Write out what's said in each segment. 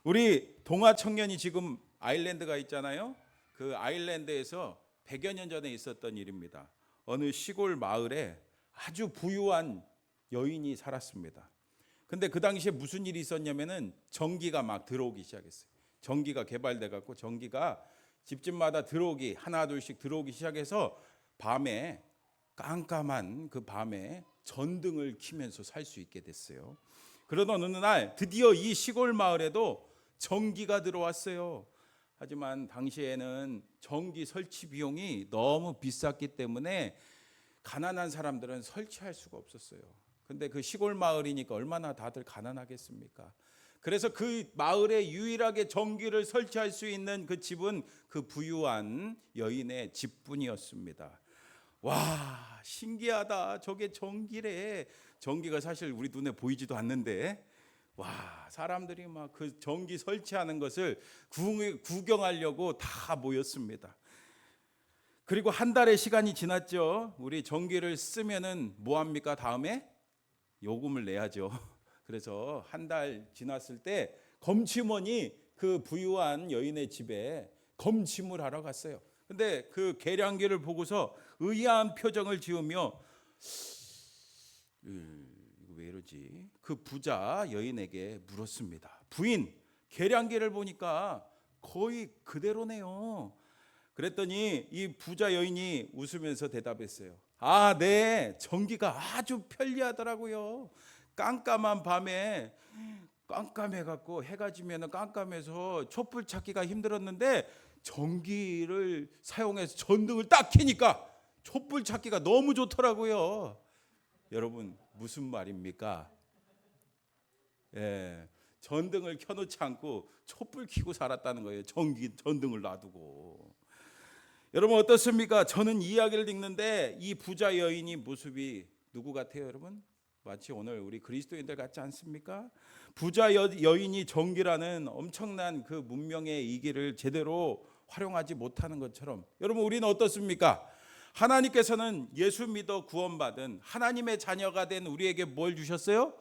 우리 동아 청년이 지금 아일랜드가 있잖아요. 그 아일랜드에서 100여 년 전에 있었던 일입니다. 어느 시골 마을에 아주 부유한 여인이 살았습니다. 근데 그 당시에 무슨 일이 있었냐면은 전기가 막 들어오기 시작했어요. 전기가 개발돼 갖고 전기가 집집마다 들어오기 하나 둘씩 들어오기 시작해서 밤에 깜깜한 그 밤에 전등을 켜면서 살 수 있게 됐어요. 그러던 어느 날 드디어 이 시골 마을에도 전기가 들어왔어요. 하지만 당시에는 전기 설치 비용이 너무 비쌌기 때문에 가난한 사람들은 설치할 수가 없었어요. 근데 그 시골 마을이니까 얼마나 다들 가난하겠습니까? 그래서 그 마을에 유일하게 전기를 설치할 수 있는 그 집은 그 부유한 여인의 집뿐이었습니다. 와, 신기하다. 저게 전기래. 전기가 사실 우리 눈에 보이지도 않는데, 와, 사람들이 막 그 전기 설치하는 것을 구경하려고 다 모였습니다. 그리고 한 달의 시간이 지났죠. 우리 전기를 쓰면은 뭐 합니까? 다음에 요금을 내야죠. 그래서 한 달 지났을 때 검침원이 그 부유한 여인의 집에 검침을 하러 갔어요. 근데 그 계량기를 보고서 의아한 표정을 지으며 이거 왜 이러지? 그 부자 여인에게 물었습니다. 부인, 계량기를 보니까 거의 그대로네요. 그랬더니 이 부자 여인이 웃으면서 대답했어요. 아, 네, 전기가 아주 편리하더라고요. 깜깜한 밤에 깜깜해갖고 해가 지면 깜깜해서 촛불 찾기가 힘들었는데 전기를 사용해서 전등을 딱 켜니까 촛불 찾기가 너무 좋더라고요. 여러분 무슨 말입니까? 예, 전등을 켜놓지 않고 촛불 켜고 살았다는 거예요. 전등을 놔두고. 여러분 어떻습니까? 저는 이야기를 읽는데 이 부자 여인이 모습이 누구 같아요, 여러분? 마치 오늘 우리 그리스도인들 같지 않습니까? 부자 여인이 전기라는 엄청난 그 문명의 이기를 제대로 활용하지 못하는 것처럼 여러분 우리는 어떻습니까? 하나님께서는 예수 믿어 구원받은 하나님의 자녀가 된 우리에게 뭘 주셨어요?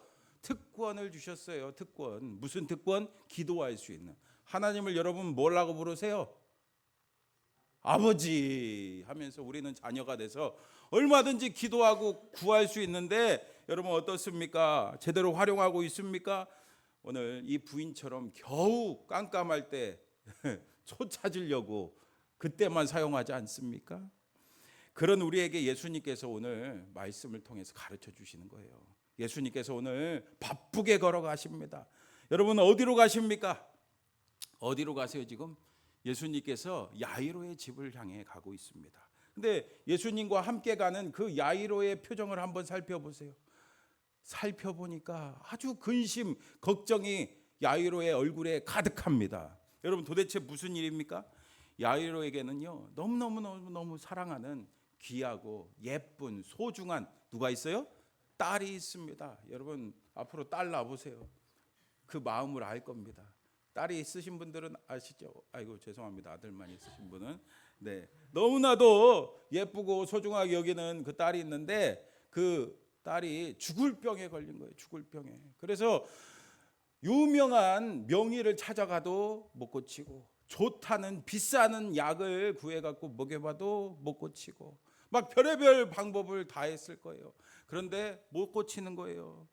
특권을 주셨어요. 특권. 무슨 특권? 기도할 수 있는. 하나님을 여러분 뭐라고 부르세요? 아버지 하면서 우리는 자녀가 돼서 얼마든지 기도하고 구할 수 있는데 여러분 어떻습니까? 제대로 활용하고 있습니까? 오늘 이 부인처럼 겨우 깜깜할 때 초 찾으려고 그때만 사용하지 않습니까? 그런 우리에게 예수님께서 오늘 말씀을 통해서 가르쳐 주시는 거예요. 예수님께서 오늘 바쁘게 걸어가십니다. 여러분 어디로 가십니까? 어디로 가세요 지금? 예수님께서 야이로의 집을 향해 가고 있습니다. 근데 예수님과 함께 가는 그 야이로의 표정을 한번 살펴보세요. 살펴보니까 아주 근심, 걱정이 야이로의 얼굴에 가득합니다. 여러분 도대체 무슨 일입니까? 야이로에게는요 너무 사랑하는 귀하고 예쁜 소중한 누가 있어요? 딸이 있습니다. 여러분 앞으로 딸 낳아보세요. 그 마음을 알 겁니다. 딸이 있으신 분들은 아시죠? 아이고 죄송합니다. 아들만 있으신 분은 네 너무나도 예쁘고 소중하게 여기는 그 딸이 있는데 그 딸이 죽을 병에 걸린 거예요. 죽을 병에. 그래서 유명한 명의를 찾아가도 못 고치고 좋다는 비싸는 약을 구해갖고 먹여봐도 못 고치고 막 별의별 방법을 다 했을 거예요. 그런데 못 고치는 거예요.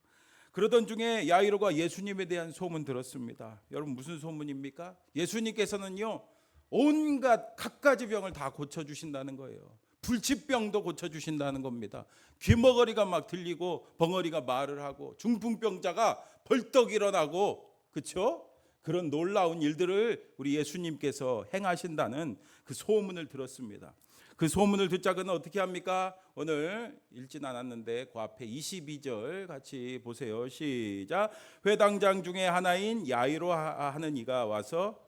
그러던 중에 야이로가 예수님에 대한 소문 들었습니다. 여러분 무슨 소문입니까? 예수님께서는요 온갖 갖가지 병을 다 고쳐주신다는 거예요. 불치병도 고쳐주신다는 겁니다. 귀머거리가 막 들리고 벙어리가 말을 하고 중풍병자가 벌떡 일어나고 그렇죠? 그런 놀라운 일들을 우리 예수님께서 행하신다는 그 소문을 들었습니다. 그 소문을 듣자 그는 어떻게 합니까? 오늘 읽진 않았는데 그 앞에 22절 같이 보세요. 시작. 회당장 중에 하나인 야이로 하는 이가 와서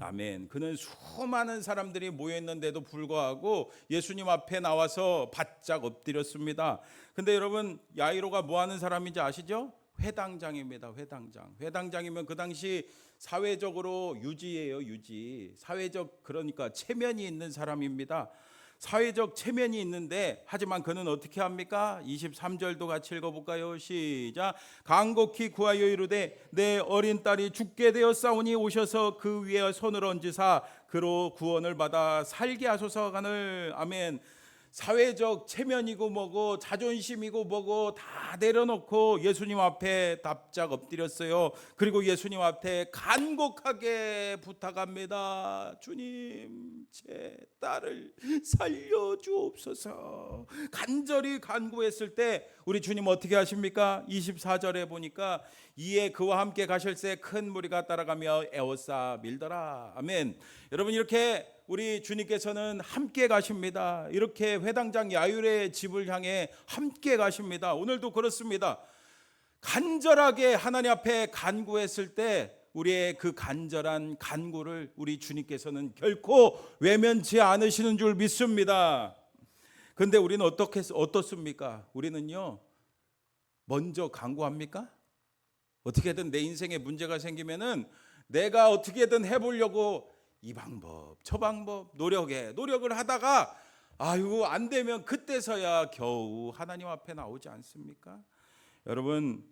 아멘. 그는 수많은 사람들이 모여있는데도 불구하고 예수님 앞에 나와서 바짝 엎드렸습니다. 근데 여러분 야이로가 뭐 하는 사람인지 아시죠? 회당장입니다. 회당장. 회당장이면 그 당시 사회적으로 유지예요. 유지. 사회적 그러니까 체면이 있는 사람입니다. 사회적 체면이 있는데 하지만 그는 어떻게 합니까? 23절도 같이 읽어볼까요? 시작. 간곡히 구하여 이르되 내 어린 딸이 죽게 되었사오니 오셔서 그 위에 손을 얹으사 그로 구원을 받아 살게 하소서 하늘. 아멘. 사회적 체면이고 뭐고 자존심이고 뭐고 다 내려놓고 예수님 앞에 답작 엎드렸어요. 그리고 예수님 앞에 간곡하게 부탁합니다. 주님, 제 딸을 살려주옵소서. 간절히 간구했을 때 우리 주님 어떻게 하십니까? 24절에 보니까 이에 그와 함께 가실새 큰 무리가 따라가며 에워싸 밀더라. 아멘. 여러분, 이렇게 우리 주님께서는 함께 가십니다. 이렇게 회당장 야율의 집을 향해 함께 가십니다. 오늘도 그렇습니다. 간절하게 하나님 앞에 간구했을 때 우리의 그 간절한 간구를 우리 주님께서는 결코 외면치 않으시는 줄 믿습니다. 그런데 우리는 어떻습니까? 우리는요, 먼저 간구합니까? 어떻게든 내 인생에 문제가 생기면은 내가 어떻게든 해보려고 이 방법 저 방법 노력을 하다가 아유 안 되면 그때서야 겨우 하나님 앞에 나오지 않습니까? 여러분,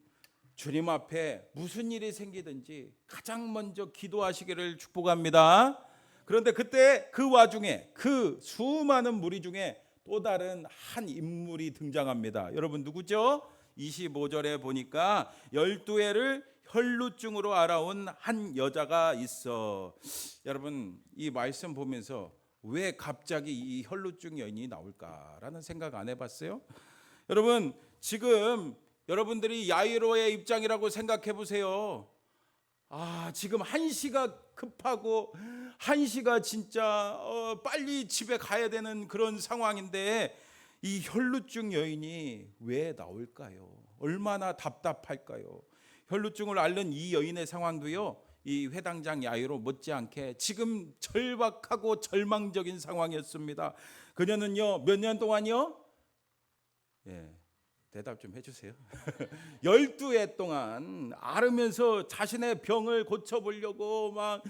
주님 앞에 무슨 일이 생기든지 가장 먼저 기도하시기를 축복합니다. 그런데 그때 그 와중에 그 수많은 무리 중에 또 다른 한 인물이 등장합니다. 여러분 누구죠? 25절에 보니까 12해를 혈루증으로 알아온 한 여자가 있어. 여러분, 이 말씀 보면서 왜 갑자기 이 혈루증 여인이 나올까라는 생각 안 해봤어요? 여러분, 지금 여러분들이 야이로의 입장이라고 생각해 보세요. 지금 한시가 급하고 한시가 진짜 빨리 집에 가야 되는 그런 상황인데 이 혈루증 여인이 왜 나올까요? 얼마나 답답할까요? 혈루증을 앓는 이 여인의 상황도요, 이 회당장 야이로 못지않게 지금 절박하고 절망적인 상황이었습니다. 그녀는요, 몇 년 동안요? 대답 좀 해주세요. 12해 동안 앓으면서 자신의 병을 고쳐보려고 막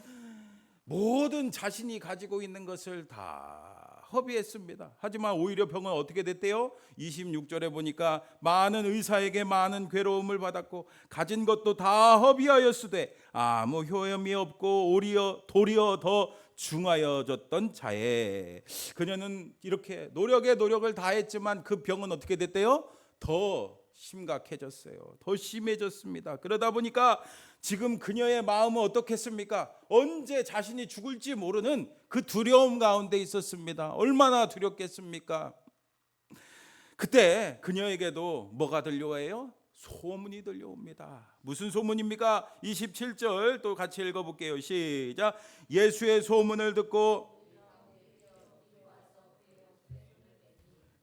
모든 자신이 가지고 있는 것을 다 허비했습니다. 하지만 오히려 병은 어떻게 됐대요? 26절에 보니까 많은 의사에게 많은 괴로움을 받았고 가진 것도 다 허비하였으되 아무 효험이 없고 도리어 더 중하여졌던 자에. 그녀는 이렇게 노력을 다했지만 그 병은 어떻게 됐대요? 더 심각해졌어요. 더 심해졌습니다. 그러다 보니까 지금 그녀의 마음은 어떻겠습니까? 언제 자신이 죽을지 모르는 그 두려움 가운데 있었습니다. 얼마나 두렵겠습니까? 그때 그녀에게도 뭐가 들려와요? 소문이 들려옵니다. 무슨 소문입니까? 27절 또 같이 읽어볼게요. 시작. 예수의 소문을 듣고,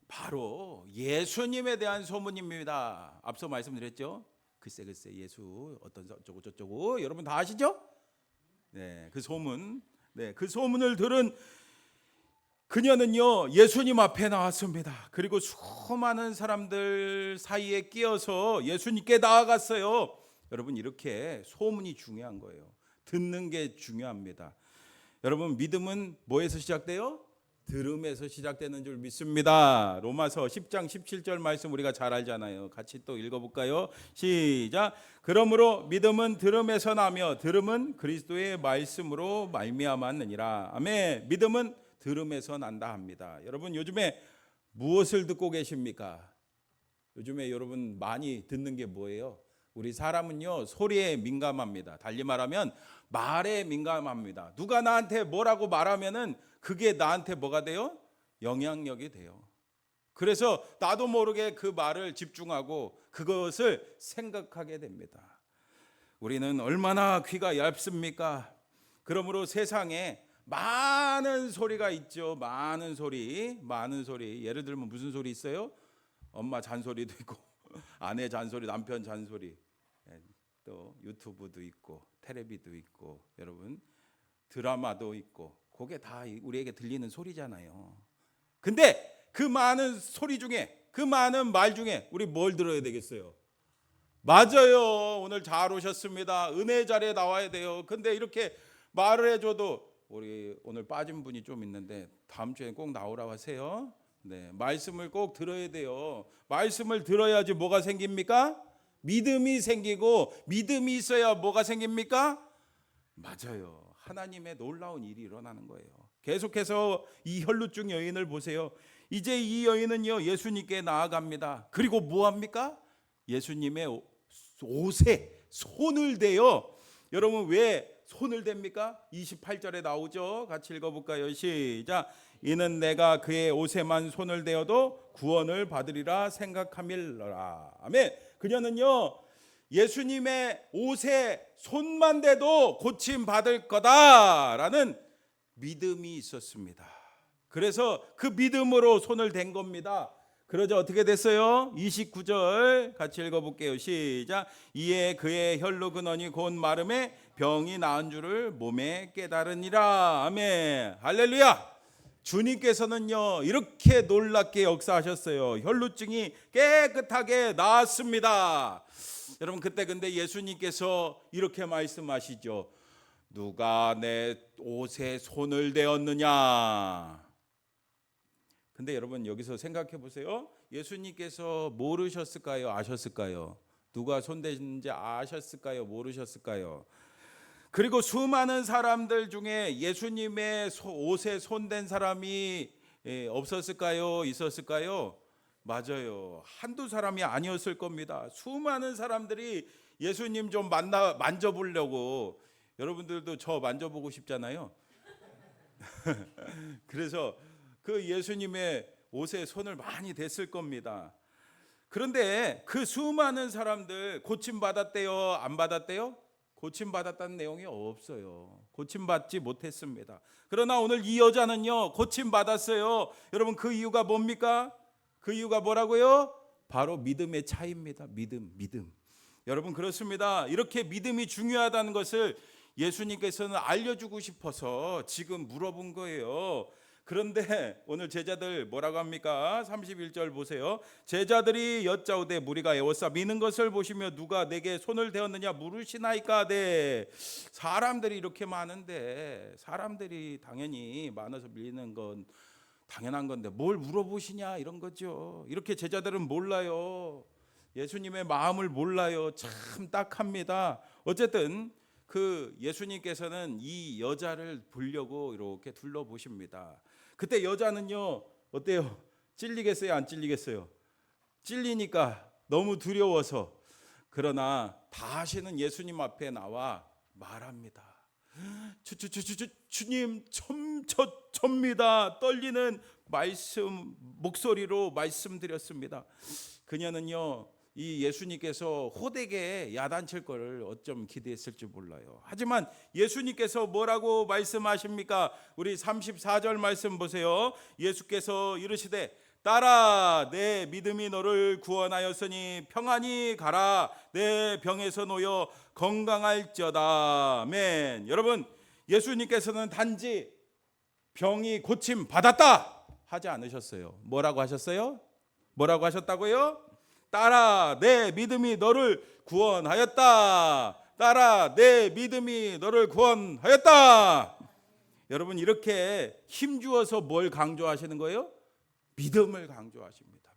바로 예수님에 대한 소문입니다. 앞서 말씀드렸죠. 글쎄 예수 어떤 저쩌고 여러분 다 아시죠? 네, 그 소문. 네, 그 소문을 들은 그녀는요, 예수님 앞에 나왔습니다. 그리고 수많은 사람들 사이에 끼어서 예수님께 나아갔어요. 여러분, 이렇게 소문이 중요한 거예요. 듣는 게 중요합니다. 여러분, 믿음은 뭐에서 시작돼요? 들음에서 시작되는 줄 믿습니다. 로마서 10장 17절 말씀 우리가 잘 알잖아요. 같이 또 읽어볼까요? 시작. 그러므로 믿음은 들음에서 나며 들음은 그리스도의 말씀으로 말미암았느니라. 아멘. 믿음은 들음에서 난다 합니다. 여러분, 요즘에 무엇을 듣고 계십니까? 요즘에 여러분 많이 듣는 게 뭐예요? 우리 사람은요, 소리에 민감합니다. 달리 말하면 말에 민감합니다. 누가 나한테 뭐라고 말하면은 그게 나한테 뭐가 돼요? 영향력이 돼요. 그래서 나도 모르게 그 말을 집중하고 그것을 생각하게 됩니다. 우리는 얼마나 귀가 얇습니까? 그러므로 세상에 많은 소리가 있죠. 많은 소리. 예를 들면 무슨 소리 있어요? 엄마 잔소리도 있고 아내 잔소리, 남편 잔소리, 또 유튜브도 있고 텔레비도 있고 여러분 드라마도 있고 그게 다 우리에게 들리는 소리잖아요. 근데 그 많은 소리 중에, 그 많은 말 중에 우리 뭘 들어야 되겠어요? 맞아요. 오늘 잘 오셨습니다. 은혜 자리에 나와야 돼요. 근데 이렇게 말을 해줘도 우리 오늘 빠진 분이 좀 있는데 다음 주에 꼭 나오라고 하세요. 네, 말씀을 꼭 들어야 돼요. 말씀을 들어야지 뭐가 생깁니까? 믿음이 생기고, 믿음이 있어야 뭐가 생깁니까? 맞아요. 하나님의 놀라운 일이 일어나는 거예요. 계속해서 이 혈루증 여인을 보세요. 이제 이 여인은요, 예수님께 나아갑니다. 그리고 뭐 합니까? 예수님의 옷에 손을 대요. 여러분 왜 손을 댑니까? 28절에 나오죠. 같이 읽어볼까요? 시작. 이는 내가 그의 옷에만 손을 대어도 구원을 받으리라 생각함일러라. 아멘. 그녀는요, 예수님의 옷에 손만 대도 고침 받을 거다라는 믿음이 있었습니다. 그래서 그 믿음으로 손을 댄 겁니다. 그러자 어떻게 됐어요? 29절 같이 읽어볼게요. 시작. 이에 그의 혈루 근원이 곧 마름에 병이 나은 줄을 몸에 깨달으니라. 아멘. 할렐루야. 주님께서는요, 이렇게 놀랍게 역사하셨어요. 혈루증이 깨끗하게 나았습니다. 여러분, 그때 근데 예수님께서 이렇게 말씀하시죠. 누가 내 옷에 손을 대었느냐? 근데 여러분 여기서 생각해 보세요. 예수님께서 모르셨을까요? 아셨을까요? 누가 손댔는지 아셨을까요? 모르셨을까요? 그리고 수많은 사람들 중에 예수님의 옷에 손댄 사람이 없었을까요? 있었을까요? 맞아요. 한두 사람이 아니었을 겁니다. 수많은 사람들이 예수님 좀 만져보려고. 여러분들도 저 만져보고 싶잖아요. 그래서 그 예수님의 옷에 손을 많이 댔을 겁니다. 그런데 그 수많은 사람들 고침 받았대요? 안 받았대요? 고침 받았다는 내용이 없어요. 고침 받지 못했습니다. 그러나 오늘 이 여자는요, 고침 받았어요. 여러분 그 이유가 뭡니까? 그 이유가 뭐라고요? 바로 믿음의 차이입니다. 믿음. 여러분 그렇습니다. 이렇게 믿음이 중요하다는 것을 예수님께서는 알려주고 싶어서 지금 물어본 거예요. 그런데 오늘 제자들 뭐라고 합니까? 31절 보세요. 제자들이 여짜오되 무리가 에워싸 미는 것을 보시며 누가 내게 손을 대었느냐 물으시나이까. 네. 사람들이 이렇게 많은데, 사람들이 당연히 많아서 밀리는 건 당연한 건데 뭘 물어보시냐 이런 거죠. 이렇게 제자들은 몰라요. 예수님의 마음을 몰라요. 참 딱합니다. 어쨌든 그 예수님께서는 이 여자를 보려고 이렇게 둘러보십니다. 그때 여자는요 어때요? 찔리겠어요? 안 찔리겠어요? 찔리니까 너무 두려워서. 그러나 다시는 예수님 앞에 나와 말합니다. 주님 접니다. 떨리는 목소리로 말씀드렸습니다. 그녀는요 이 예수님께서 호되게 야단칠 거를 어쩜 기대했을지 몰라요. 하지만 예수님께서 뭐라고 말씀하십니까? 우리 34절 말씀 보세요. 예수께서 이르시되 딸아 내 믿음이 너를 구원하였으니 평안히 가라. 내 병에서 놓여 건강할지어다. 아멘. 여러분 예수님께서는 단지 병이 고침 받았다 하지 않으셨어요. 뭐라고 하셨어요? 뭐라고 하셨다고요? 딸아 내 믿음이 너를 구원하였다. 딸아 내 믿음이 너를 구원하였다. 여러분 이렇게 힘주어서 뭘 강조하시는 거예요? 믿음을 강조하십니다.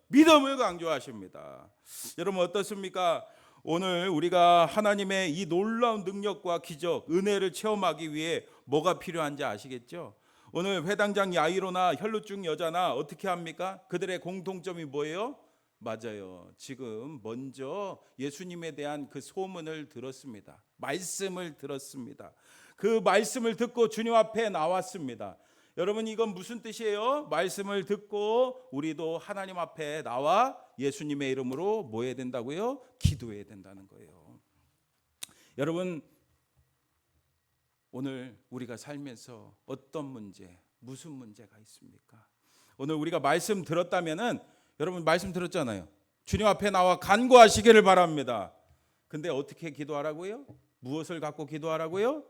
믿음을 강조하십니다. 여러분 어떻습니까? 오늘 우리가 하나님의 이 놀라운 능력과 기적, 은혜를 체험하기 위해 뭐가 필요한지 아시겠죠? 오늘 회당장 야이로나 혈루증 여자나 어떻게 합니까? 그들의 공통점이 뭐예요? 맞아요. 지금 먼저 예수님에 대한 그 소문을 들었습니다. 말씀을 들었습니다. 그 말씀을 듣고 주님 앞에 나왔습니다. 여러분 이건 무슨 뜻이에요? 말씀을 듣고 우리도 하나님 앞에 나와 예수님의 이름으로 뭐 해야 된다고요? 기도해야 된다는 거예요. 여러분 오늘 우리가 살면서 어떤 문제, 무슨 문제가 있습니까? 오늘 우리가 말씀 들었다면은 여러분 말씀 들었잖아요. 주님 앞에 나와 간구하시기를 바랍니다. 근데 어떻게 기도하라고요? 무엇을 갖고 기도하라고요?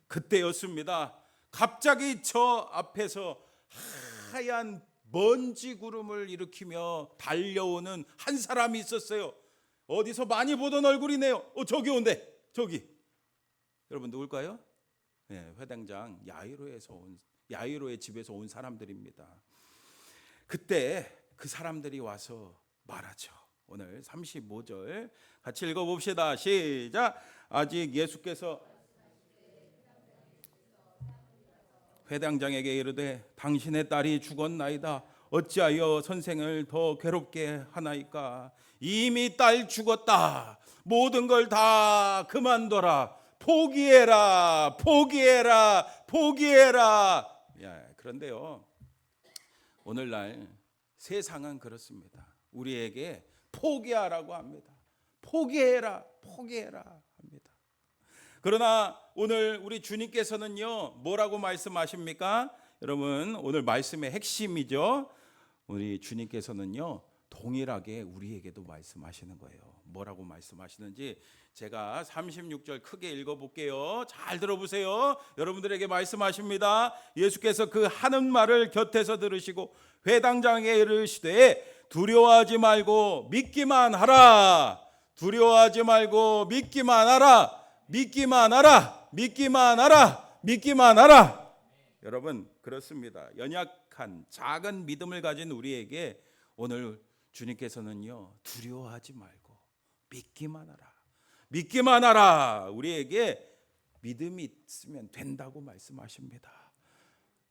그때였습니다. 갑자기 저 앞에서 하얀 먼지 구름을 일으키며 달려오는 한 사람이 있었어요. 어디서 많이 보던 얼굴이네요. 저기 온대. 저기. 여러분 누굴까요? 회당장 야이로의 집에서 온 사람들입니다. 그때 그 사람들이 와서 말하죠. 오늘 35절 같이 읽어봅시다. 시작. 아직 예수께서 회당장에게 이르되 당신의 딸이 죽었나이다. 어찌하여 선생을 더 괴롭게 하나이까? 이미 딸 죽었다. 모든 걸 다 그만둬라. 포기해라. 그런데요, 오늘날 세상은 그렇습니다. 우리에게 포기하라고 합니다. 포기해라 합니다. 그러나 오늘 우리 주님께서는요, 뭐라고 말씀하십니까? 여러분, 오늘 말씀의 핵심이죠. 우리 주님께서는요, 동일하게 우리에게도 말씀하시는 거예요. 뭐라고 말씀하시는지 제가 36절 크게 읽어볼게요. 잘 들어보세요. 여러분들에게 말씀하십니다. 예수께서 그 하는 말을 곁에서 들으시고 회당장에게 이르시되 두려워하지 말고 믿기만 하라. 두려워하지 말고 믿기만 하라. 여러분, 그렇습니다. 연약한 작은 믿음을 가진 우리에게 오늘 주님께서는요, 두려워하지 말고 믿기만 하라. 우리에게 믿음이 있으면 된다고 말씀하십니다.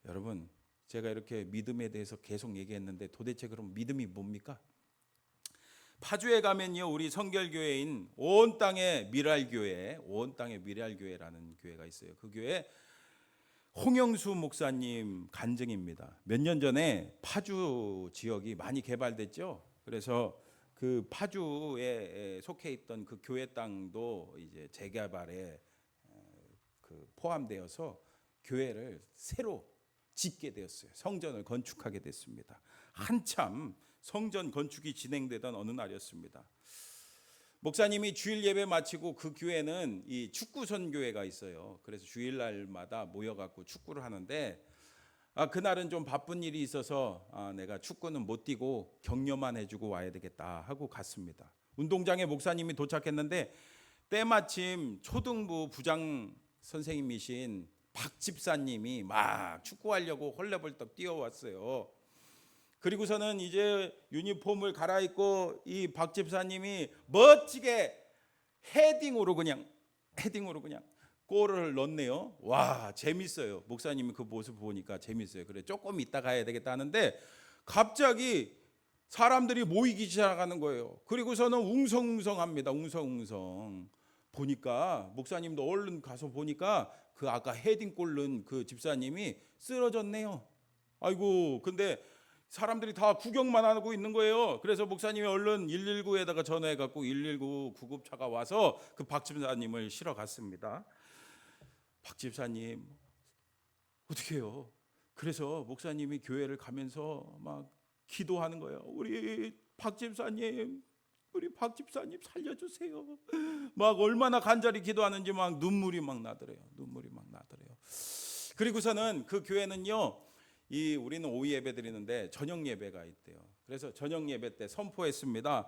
여러분, 제가 이렇게 믿음에 대해서 계속 얘기했는데 도대체 그럼 믿음이 뭡니까? 파주에 가면요, 우리 성결교회인 온 땅의 미랄교회라는 교회가 있어요. 그 교회 홍영수 목사님 간증입니다. 몇 년 전에 파주 지역이 많이 개발됐죠. 그래서 그 파주에 속해 있던 그 교회 땅도 이제 재개발에 포함되어서 교회를 새로 짓게 되었어요. 성전을 건축하게 됐습니다. 한참 성전 건축이 진행되던 어느 날이었습니다. 목사님이 주일 예배 마치고 그 교회는 이 축구 선교회가 있어요. 그래서 주일날마다 모여갖고 축구를 하는데 그날은 좀 바쁜 일이 있어서 내가 축구는 못 뛰고 격려만 해주고 와야 되겠다 하고 갔습니다. 운동장에 목사님이 도착했는데 때마침 초등부 부장 선생님이신 박 집사님이 막 축구하려고 헐레벌떡 뛰어왔어요. 그리고서는 이제 유니폼을 갈아입고 이 박 집사님이 멋지게 헤딩으로 그냥 골을 넣네요. 와, 재밌어요. 목사님이 그 모습 보니까 재밌어요. 그래, 조금 이따 가야 되겠다 하는데 갑자기 사람들이 모이기 시작하는 거예요. 그리고서는 웅성웅성합니다. 웅성웅성. 보니까 목사님도 얼른 가서 보니까 그 아까 헤딩골 넣은 그 집사님이 쓰러졌네요. 아이고, 근데 사람들이 다 구경만 하고 있는 거예요. 그래서 목사님이 얼른 119에다가 전화해갖고 119 구급차가 와서 그 박 집사님을 실어 갔습니다. 박 집사님 어떻게 해요? 그래서 목사님이 교회를 가면서 막 기도하는 거예요. 우리 박 집사님 살려주세요. 막 얼마나 간절히 기도하는지 막 눈물이 막 나더래요. 그리고서는 그 교회는요, 우리는 오후 예배 드리는데 저녁 예배가 있대요. 그래서 저녁 예배 때 선포했습니다.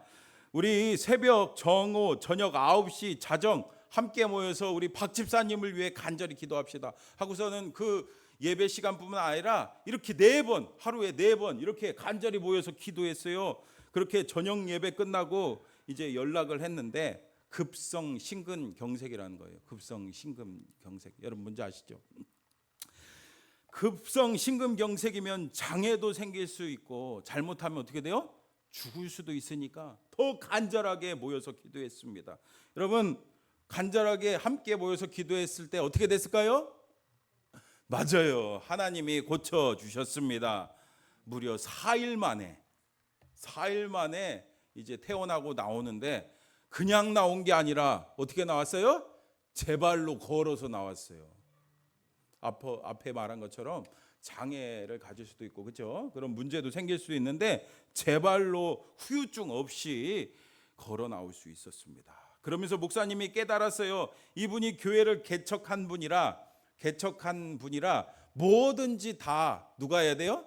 우리 새벽 정오 저녁 9시 자정 함께 모여서 우리 박 집사님을 위해 간절히 기도합시다 하고서는 그 예배 시간뿐만 아니라 이렇게 하루에 4번 이렇게 간절히 모여서 기도했어요. 그렇게 저녁 예배 끝나고 이제 연락을 했는데 급성 심근경색이라는 거예요. 급성 심근경색. 여러분 뭔지 아시죠? 급성 심근경색이면 장애도 생길 수 있고 잘못하면 어떻게 돼요? 죽을 수도 있으니까 더 간절하게 모여서 기도했습니다. 여러분, 간절하게 함께 모여서 기도했을 때 어떻게 됐을까요? 맞아요. 하나님이 고쳐주셨습니다. 무려 4일 만에 이제 퇴원하고 나오는데 그냥 나온 게 아니라 어떻게 나왔어요? 제 발로 걸어서 나왔어요. 앞에 말한 것처럼 장애를 가질 수도 있고 그렇죠? 그런 문제도 생길 수 있는데 제 발로 후유증 없이 걸어 나올 수 있었습니다. 그러면서 목사님이 깨달았어요. 이분이 교회를 개척한 분이라 뭐든지 다 누가 해야 돼요?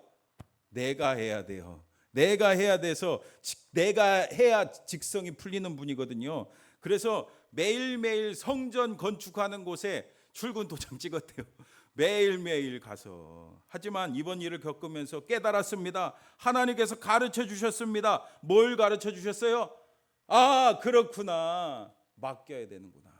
내가 해야 돼요. 내가 해야 돼서 내가 해야 직성이 풀리는 분이거든요. 그래서 매일매일 성전 건축하는 곳에 출근 도장 찍었대요. 매일매일 가서. 하지만 이번 일을 겪으면서 깨달았습니다. 하나님께서 가르쳐 주셨습니다. 뭘 가르쳐 주셨어요? 아, 그렇구나. 맡겨야 되는구나.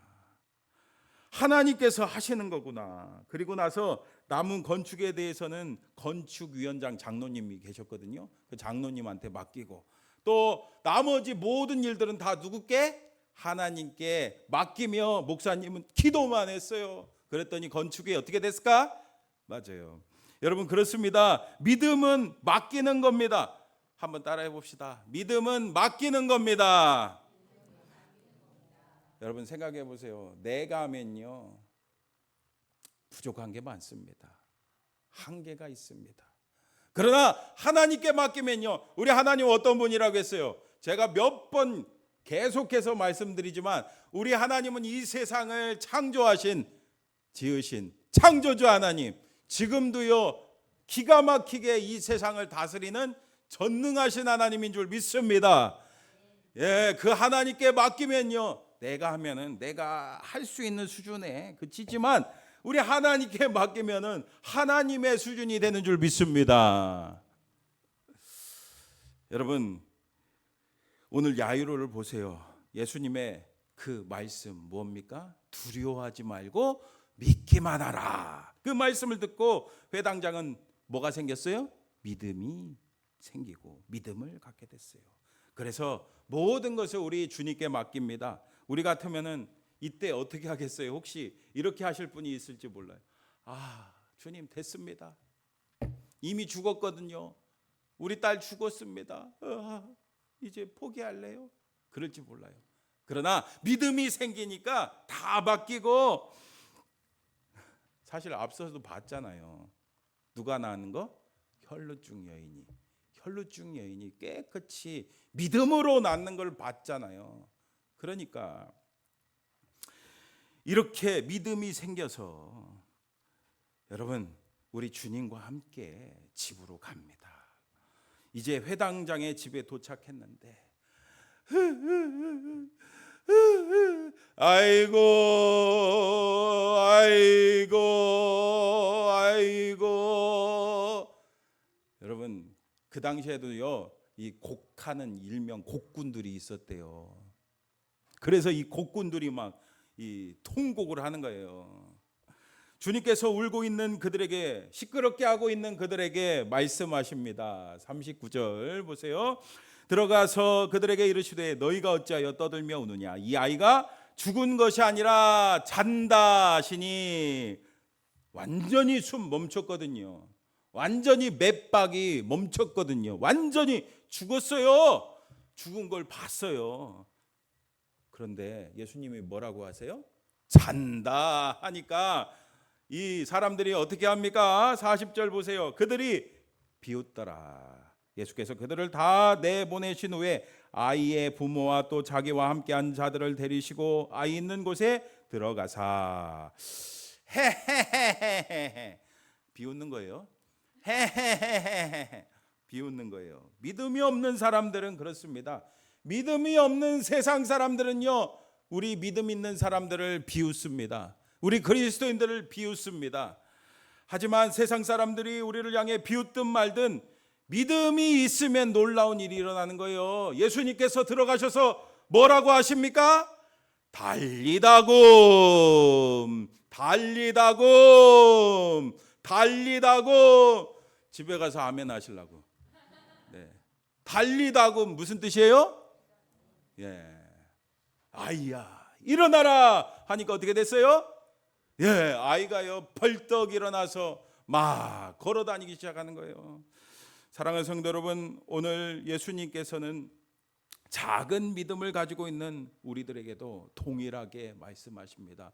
하나님께서 하시는 거구나. 그리고 나서 남은 건축에 대해서는 건축위원장 장로님이 계셨거든요. 그 장로님한테 맡기고, 또 나머지 모든 일들은 다 누구께? 하나님께 맡기며 목사님은 기도만 했어요. 그랬더니 건축이 어떻게 됐을까? 맞아요. 여러분, 그렇습니다. 믿음은 맡기는 겁니다. 한번 따라해 봅시다. 믿음은 맡기는 겁니다. 여러분, 생각해 보세요. 내가 하면요, 부족한 게 많습니다. 한계가 있습니다. 그러나 하나님께 맡기면요, 우리 하나님 어떤 분이라고 했어요? 제가 몇 번 계속해서 말씀드리지만 우리 하나님은 이 세상을 창조하신, 지으신 창조주 하나님, 지금도요 기가 막히게 이 세상을 다스리는 전능하신 하나님인 줄 믿습니다. 예, 그 하나님께 맡기면요, 내가 하면은 내가 할 수 있는 수준에 그치지만 우리 하나님께 맡기면은 하나님의 수준이 되는 줄 믿습니다. 여러분, 오늘 야이로를 보세요. 예수님의 그 말씀 뭡니까? 두려워하지 말고 믿기만 하라. 그 말씀을 듣고 회당장은 뭐가 생겼어요? 믿음이 생기고 믿음을 갖게 됐어요. 그래서 모든 것을 우리 주님께 맡깁니다. 우리 같으면은 이때 어떻게 하겠어요? 혹시 이렇게 하실 분이 있을지 몰라요. 아, 주님 됐습니다. 이미 죽었거든요. 우리 딸 죽었습니다. 이제 포기할래요? 그럴지 몰라요. 그러나 믿음이 생기니까 다 맡기고, 사실 앞서서도 봤잖아요. 누가 낳은 거? 혈루증 여인이. 혈루증 여인이 깨끗이 믿음으로 낳는 걸 봤잖아요. 그러니까 이렇게 믿음이 생겨서 여러분, 우리 주님과 함께 집으로 갑니다. 이제 회당장의 집에 도착했는데 아이고 아이고 아이고. 여러분, 그 당시에도요 이 곡하는 일명 곡군들이 있었대요. 그래서 이 곡군들이 막 이 통곡을 하는 거예요. 주님께서 울고 있는 그들에게, 시끄럽게 하고 있는 그들에게 말씀하십니다. 39절 보세요. 들어가서 그들에게 이르시되 너희가 어찌하여 떠들며 우느냐? 이 아이가 죽은 것이 아니라 잔다 하시니. 완전히 숨 멈췄거든요. 완전히 맥박이 멈췄거든요. 완전히 죽었어요. 죽은 걸 봤어요. 그런데 예수님이 뭐라고 하세요? 잔다 하니까 이 사람들이 어떻게 합니까? 40절 보세요. 그들이 비웃더라. 예수께서 그들을 다 내보내신 후에 아이의 부모와 또 자기와 함께한 자들을 데리시고 아이 있는 곳에 들어가사 헤헤헤헤헤 비웃는 거예요. 헤헤헤헤헤 비웃는 거예요. 믿음이 없는 사람들은 그렇습니다. 믿음이 없는 세상 사람들은요, 우리 믿음 있는 사람들을 비웃습니다. 우리 그리스도인들을 비웃습니다. 하지만 세상 사람들이 우리를 향해 비웃든 말든 믿음이 있으면 놀라운 일이 일어나는 거예요. 예수님께서 들어가셔서 뭐라고 하십니까? 달리다금 달리다금 달리다금. 집에 가서 아멘 하시려고. 네. 달리다금 무슨 뜻이에요? 예. 아이야 일어나라 하니까 어떻게 됐어요? 예, 아이가요 벌떡 일어나서 막 걸어 다니기 시작하는 거예요. 사랑하는 성도 여러분, 오늘 예수님께서는 작은 믿음을 가지고 있는 우리들에게도 동일하게 말씀하십니다.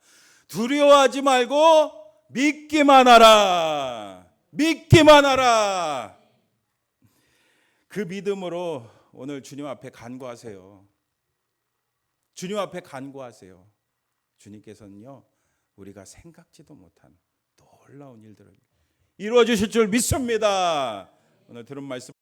두려워하지 말고 믿기만 하라. 믿기만 하라. 그 믿음으로 오늘 주님 앞에 간구하세요. 주님 앞에 간구하세요. 주님께서는요, 우리가 생각지도 못한 놀라운 일들을 이루어 주실 줄 믿습니다. 오늘 들은 말씀